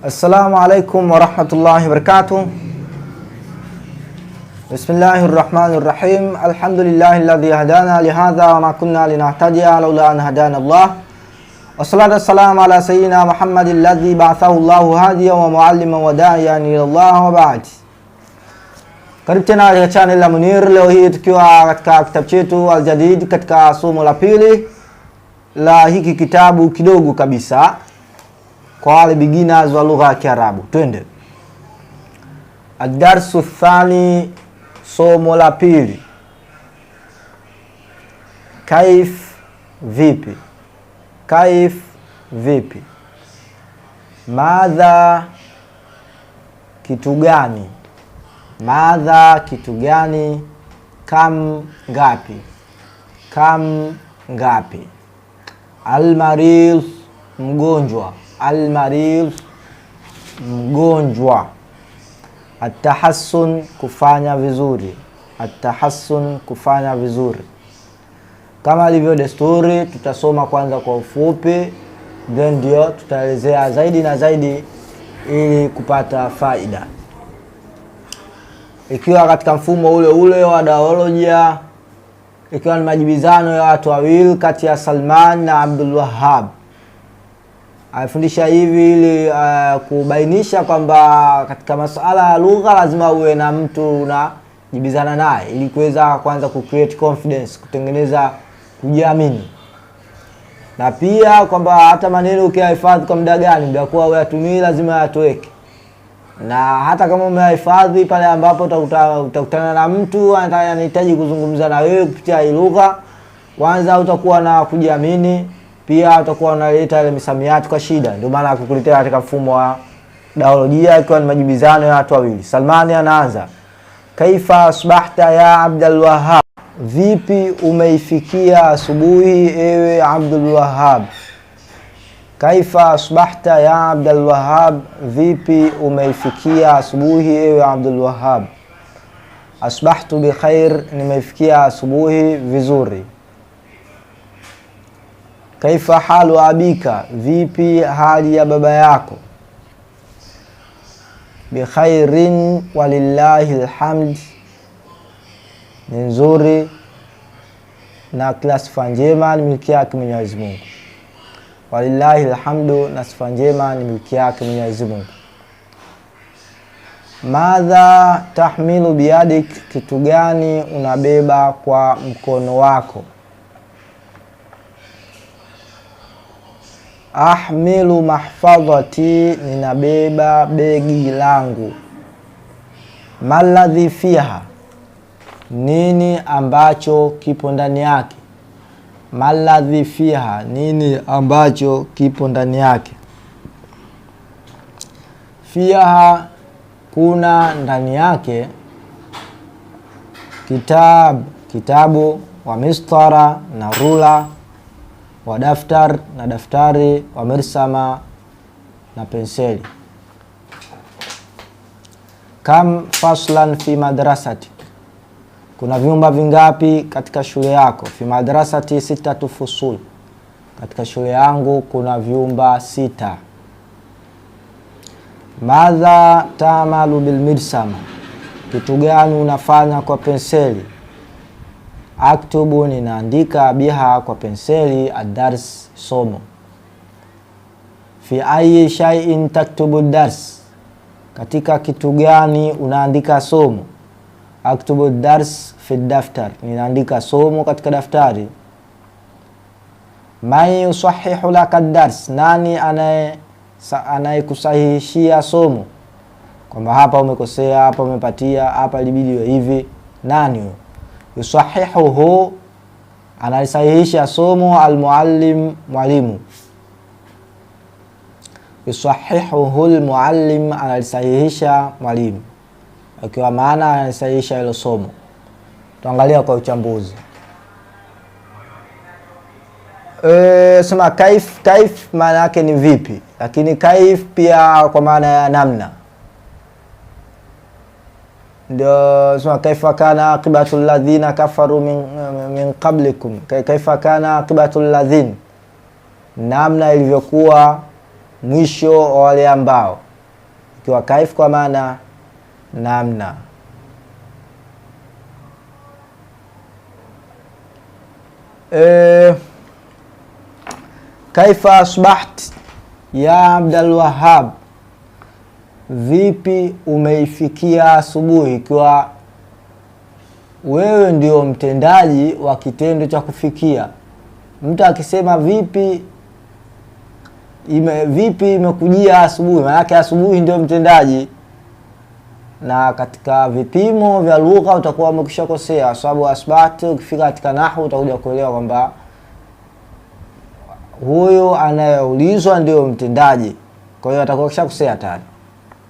Assalamu alaikum wa rahmatullahi wa barakatuh. Bismillahir rahmanir rahim. Alhamdulillahi alladhi hadana li hadha wa ma kunna linahtadiya laula an hadana Allah. Wassalatu wassalamu ala sayyidina Muhammadin alladhi ba'athahu Allahu hadiyan wa mualliman wa da'iyan ila Allah wa ba'd. Karibu tena katika channel la Munir. Leo hii tukiwa katika kitabu chetu Al-Jadid katika somo la pili la hiki kitabu kidogo kabisa kwa wale beginners wa lugha ya Kiarabu. Twende. Ad-darsu thani, somo la pili. Kaif, vipi. Kaif, vipi. Madha, kitu gani. Madha, kitu gani. Kam, ngapi. Kam, ngapi. Al-marid, mgonjwa. Al-marid, mgonjwa. At-tahassun, kufanya vizuri. At-tahassun, kufanya vizuri. Kama ilivyo desturi, tutasoma kwanza kwa ufupi, then ndio tutaelezea zaidi na zaidi ili kupata faida. Ikiwa katika mfumo ule ule wa dialojia, ikiwa ni majibizano ya watu wawili kati ya Salman na Abdul Wahhab. Alifundisha hivi ili kubainisha kwamba katika masuala ya lugha lazima uwe na mtu unajibizana naye ili kuweza kwanza create confidence, kutengeneza kujiamini. Na pia kwamba hata maneno ukiyahifadhi kwa muda gani, muda kwa uyatumii lazima yatoweke. Na hata kama umehifadhi pale ambapo utakutana na mtu anahitaji kuzungumza na wewe kupitia hii lugha, kwanza utakuwa na kujiamini, pia utakuwa unaleta ile misamiati kwa shida. Ndio maana akukuletea katika mfumo wa dialojia ikiwa ni majibizano ya watu wawili. Salmani anaanza, kaifa asbahta ya Abdul Wahhab, vipi umeifikia asubuhi ewe Abdul Wahhab. Kaifa asbahta ya Abdul Wahhab, vipi umeifikia asubuhi ewe Abdul Wahhab. Asbahtu bi khair, nimeifikia asubuhi vizuri. Kaifa halu abika, vipi hali ya baba yako. Bi khairin walillahi alhamd, ni nzuri na kila sifa njema ni milki yake Mwenyezi Mungu. Walillahi alhamdu, na sifa njema ni milki yake Mwenyezi Mungu. Madha tahmilu biyadik, kitu gani unabeba kwa mkono wako. Ahmilu mahfadhati, ninabeba begi langu. Maladhi fiha, nini ambacho kipo ndani yake. Maladhi fiha, nini ambacho kipo ndani yake. Fiha, kuna ndani yake. Kitabu, wa mistara, na rula, wa daftar, na daftari, wa mirsama, na penseli. Kam faslan fi madrasati, kuna vyumba vingapi katika shule yako. Fi madrasati 6 fusul, katika shule yangu kuna vyumba 6. Madha ta'malu bil mirsama, kitu gani unafanya kwa penseli. Aktubu, ninaandika, biha, kwa penseli, ad-dars, somo. Fi ayi shay'in taktubu ad-dars, katika kitu gani unaandika somo. Aktubu ad-dars fi daftar, ninaandika somo katika daftari. Man yusahihu laka ad-dars, nani anayekusahihishia somo, kwamba hapa umekosea, hapa umepatia, hapa ilibidi iwe hivi. Nani huyo? Yusahihuhu, analisahihisha somo. Almuallim, mwalimu. Yusahihuhu almuallim, analisahihisha mwalimu, akiwa maana analisahihisha hilo somo. Tuangalia kwa uchambuzi. Sema kaif maana yake ni vipi, lakini kaif pia kwa maana ya namna. Ndio sema kaifa kana aqibatul ladhina kafaru min qablikum. Kaifa kana aqibatul ladhin, namna ilivyokuwa mwisho wa wale ambao. ikiwa kaif kwa maana namna. Kaifa asbaht ya Abdul Wahhab, vipi umeifikia asubuhi, ikiwa wewe ndio mtendaji wa kitendo cha kufikia. Mtu akisema vipi imekujia asubuhi, maana yake asubuhi ndio mtendaji, na katika vipimo vya lugha utakuwa umekishakosea, kwa sababu asbaht ukifika katika nahwu utakuja kuelewa kwamba huyo anayeulizwa ndio mtendaji, kwa hiyo atakuwa kishakosea tayari.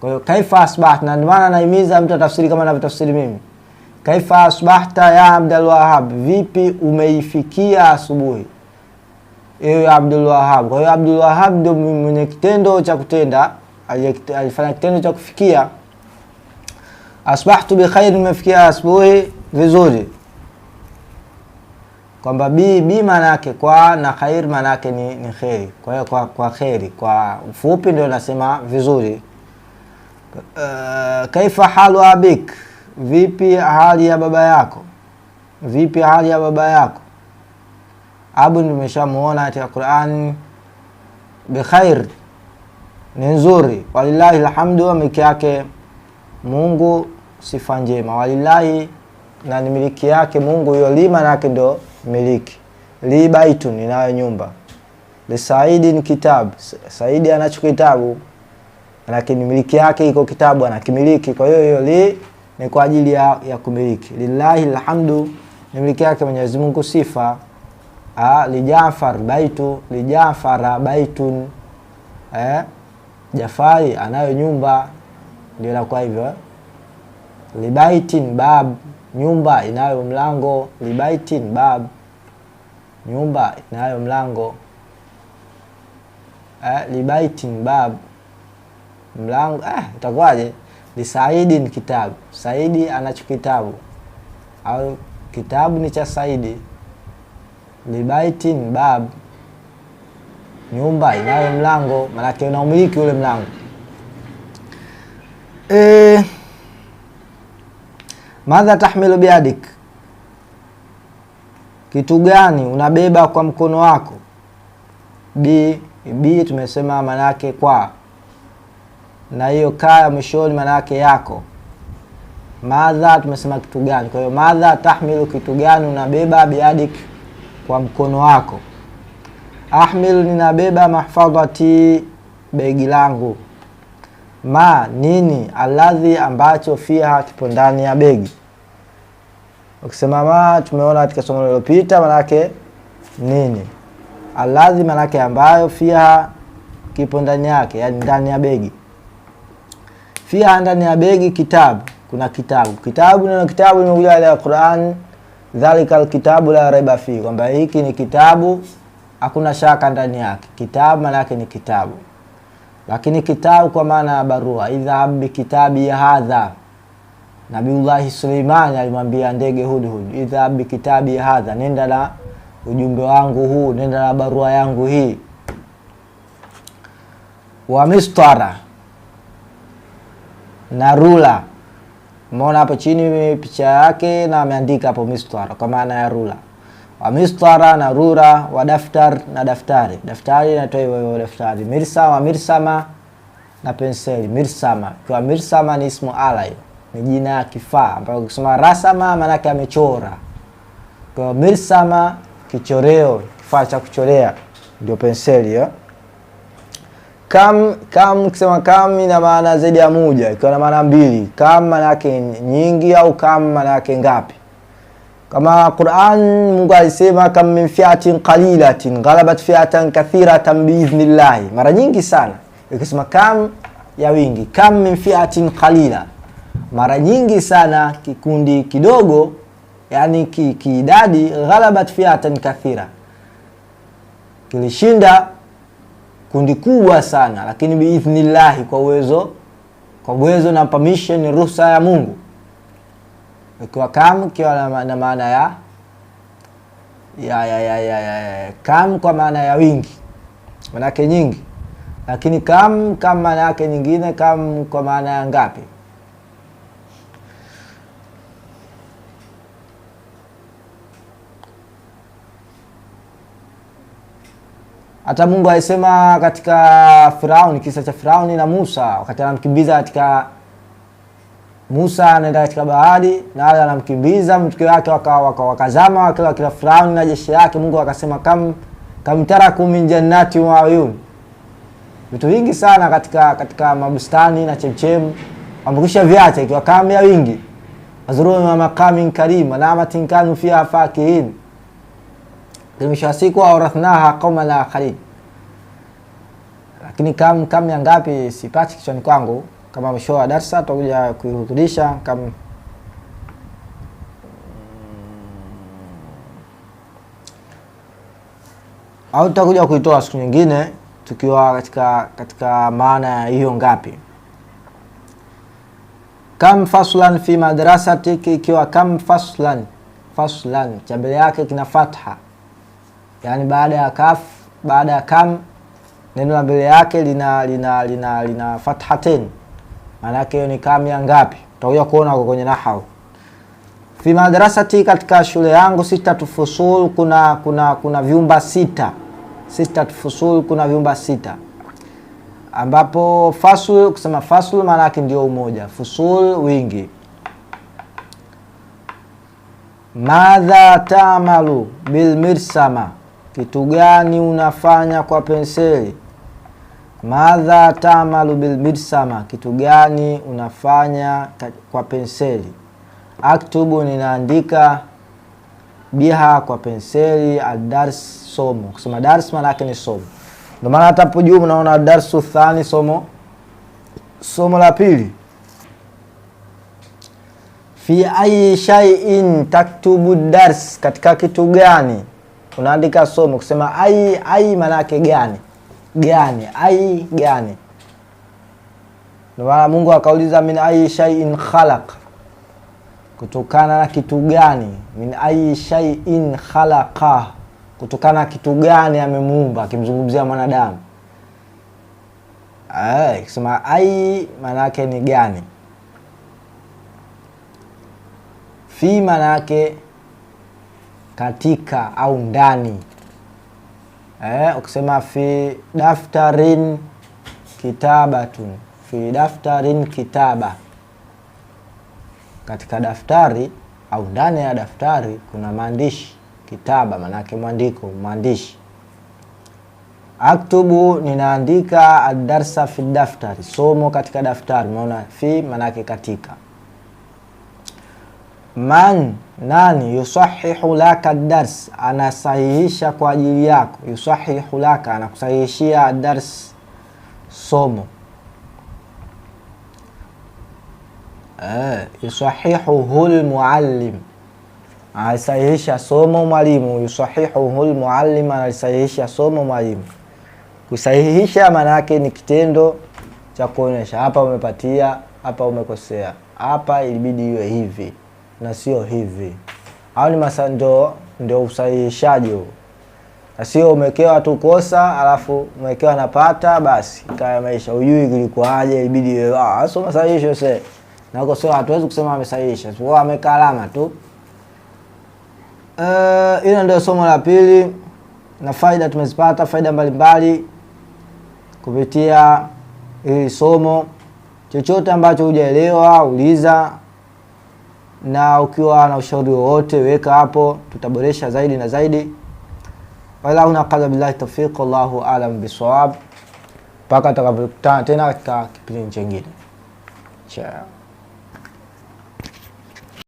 Kwa hiyo kaifa asbaht, na ndio maana naimiza mtu atafsiri kama ninavyotafsiri mimi. Kaifa asbahta ya Abdul Wahhab, vipi umeifikia asubuhi ewe Abdul Wahhab. Kwa hiyo Abdul Wahhab ndio mwenye kitendo cha kutenda, alifanya kitendo cha kufikia. Asbahtu bi khair, nimefikia asubuhi vizuri, kwamba bi maana yake kwa, na khair maana yake ni khairi. Kwa hiyo kwa khairi kwa ufupi ndio nasema vizuri. Kaifa halu abik, vipi hali ya baba yako, vipi hali ya baba yako. Abu nimeshamuona katika Qur'an, bi khair ni nzuri, walillahi alhamdu, miliki yake Mungu sifa njema, walillahi na ni miliki yake Mungu. Hiyo lima yake ndo miliki, li baitun ninayo nyumba, li Saidi ni kitabu, Saidi anacho kitabu lakini miliki yake iko kitabu anakimiliki. Kwa hiyo li ni kwa ajili ya kumiliki. Lillahi alhamdu ni miliki yake Mwenyezi Mungu sifa. Li Jafar baitu, li Jafara baitun, Jafari anayo nyumba, ndio inakuwa hivyo. Li baitin bab, nyumba inayo mlango. Li baitin bab, nyumba inayo mlango. Li baitin bab, mlango. Itakuwaje? Li Saidi ni kitabu, Saidi anacho kitabu, au kitabu ni cha Saidi. Li baitin bab, nyumba inayo mlango, maana yake unaumiliki ule mlango. Madha tahmilu biadik, kitu gani unabeba kwa mkono wako. Bi tumesema maana yake kwa, na hiyo kaya mwishoni maana yake yako. Madha tumesema kitu gani, kwa hiyo madha tahmilu, kitu gani unabeba, biadik kwa mkono wako. Ahmilu ninabeba, mahfadhati begi langu. Ma nini, alladhi ambacho, fiha kipo ndani ya begi. Ukisema ma tumeona katika somo lililopita maana yake nini, alladhi maana yake ambayo, fiha kipo ndani yake, yani ndani ya begi. Fiha ndani ya begi, kitabu, kuna kitabu. Kitabu neno kitabu limekuja katika Qur'an, dhalikal kitabu la raiba fi, kwamba hiki ni kitabu hakuna shaka ndani yake. Kitabu maana yake ni kitabu, lakini kitabu kwa maana ya barua. Idha bi kitabi ya hadha, Nabiullahi Suleiman alimwambia ndege Hudhud, idha bi kitabi ya hadha, nenda na ujumbe wangu huu, nenda na barua yangu hii. Wa mistara, na rula. Umeona hapo chini picha yake na ameandika hapo mistara kwa maana ya rula. Wa mistara na rura. Wa daftar na daftari, daftari inatoa hiyo daftari. Mirsa wa mirsama na penseli. Mirsama, kwa mirsama ni ismu ala, hiyo ni jina ya kifaa ambapo ukisema rasama maana yake amechora. Kwa mirsama kichoreo, kifaa cha kuchorea, ndio penseli hiyo. Kam ukisema kam ina maana zaidi ya moja, ikiwa na maana mbili. Kam maana yake nyingi, au kam maana yake ngapi. Kama Qur'an Mungu alisema kam min fiatin qalilatin ghalabat fiatan kathiratan biidhnillah, mara nyingi sana. Ukisema kam ya wingi, kam min fiatin qalila, mara nyingi sana kikundi kidogo, yani kiidadi, ghalabat fiatan kathira, kilishinda kundi kubwa sana, lakini biidhnillah, kwa uwezo na permission, ruhusa ya Mungu. Ikiwa kam kiwa na maana ya kam kwa maana ya wingi, maana yake nyingi. Lakini kam maana yake nyingine, kam kwa maana ya ngapi? Hata Mungu alisema katika Firauni, kisa cha Firauni na Musa, wakati anamkimbiza katika Musa anaenda katika bahari na wale anamkimbiza, mtuke wake wakazama wakila Firauni na jeshi lake. Mungu akasema kam tarakum min jannati wa uyun. Vitu vingi sana katika mabustani na chemchem ambukisha viacha, ikiwa kamia wingi azuruni wa maqamin karim na amatin kanu fiha fakihin. Mwisho wa siku awrathnaha qauman akharin. Lakini kam ya ngapi sipati kichwani kwangu. Kama mwisho wa darasa tutakuja kuihudhurisha au tutakuja kuitoa siku nyingine tukiwa katika maana ya hiyo ngapi. Kam faslan fi madrasatik, ikiwa kam faslan cha mbele yake kina fatha, yani baada ya kaf, baada ya kam neno la mbele yake lina fathatain, maana yake ni kam ya ngapi? Tutakuja kuona huko kwenye nahau. Fi madrasati, katika shule yangu, sitatu fusul, kuna vyumba sita. Sitatu fusul, kuna vyumba sita, ambapo fasul, kusema fasul maana yake ndio umoja, fusul wingi. Madha ta'malu bil mirsama, kitu gani unafanya kwa penseli? Madha ta'malu bil mirsama, kitu gani unafanya kwa penseli? Aktubu, ninaandika, biha, kwa penseli, ad-dars, somo. Kusema dars maana yake ni somo. Ndio maana hata hapo juu mnaona darsu thani, somo la pili. Fi ayi shay'in taktubu dars, katika kitu gani unaandika somo. Kusema ai maana yake gani, ai gani. Ndio maana Mungu akauliza min ayi shay'in khalaq, kutokana na kitu gani. Min ayi shay'in khalaqa, kutokana na kitu gani amemuumba, akimzungumzia mwanadamu. Kusema ai maana yake ni gani. Fi maana yake katika au ndani. Ukisema fi daftarin kitabatun, fi daftarin kitaba, katika daftari au ndani ya daftari kuna maandishi. Kitaba maana yake mwandiko, mwandishi. Aktubu, ninaandika, ad-darsa fi daftari, somo katika daftari. Unaona fi maana yake katika. Man, nani, yusahihu laka ad-dars, anasahihisha kwa ajili yako. Yusahihu laka, anakusahihishia ad-dars, somo. Yusahihuhu al-muallim, anasahihisha somo mwalimu. Yusahihuhu al-muallim, anasahihisha somo mwalimu. Kusahihisha maana yake ni kitendo cha kuonesha hapa umepatia, hapa umekosea, hapa ilibidi iwe hivi na sio hivi. Au ni ndio usahihishaji huo. Na sio umekewa tu kosa alafu umekewa napata basi kaya maisha, hujui kilikuwaje, ilibidi iwe sio masahihisho sasa. Na huko sio, hatuwezi kusema amesahihisha, sio ameka alama tu. Hilo ndio somo la pili, na faida tumezipata, faida mbalimbali kupitia hili somo. Chochote ambacho hujaelewa uliza, na ukiwa na ushauri wowote weka hapo, tutaboresha zaidi na zaidi. Wala unaqadha billahi tawfiq, Allahu a'lam bisawab. Mpaka tutakapokutana tena katika kipindi kingine. Ciao.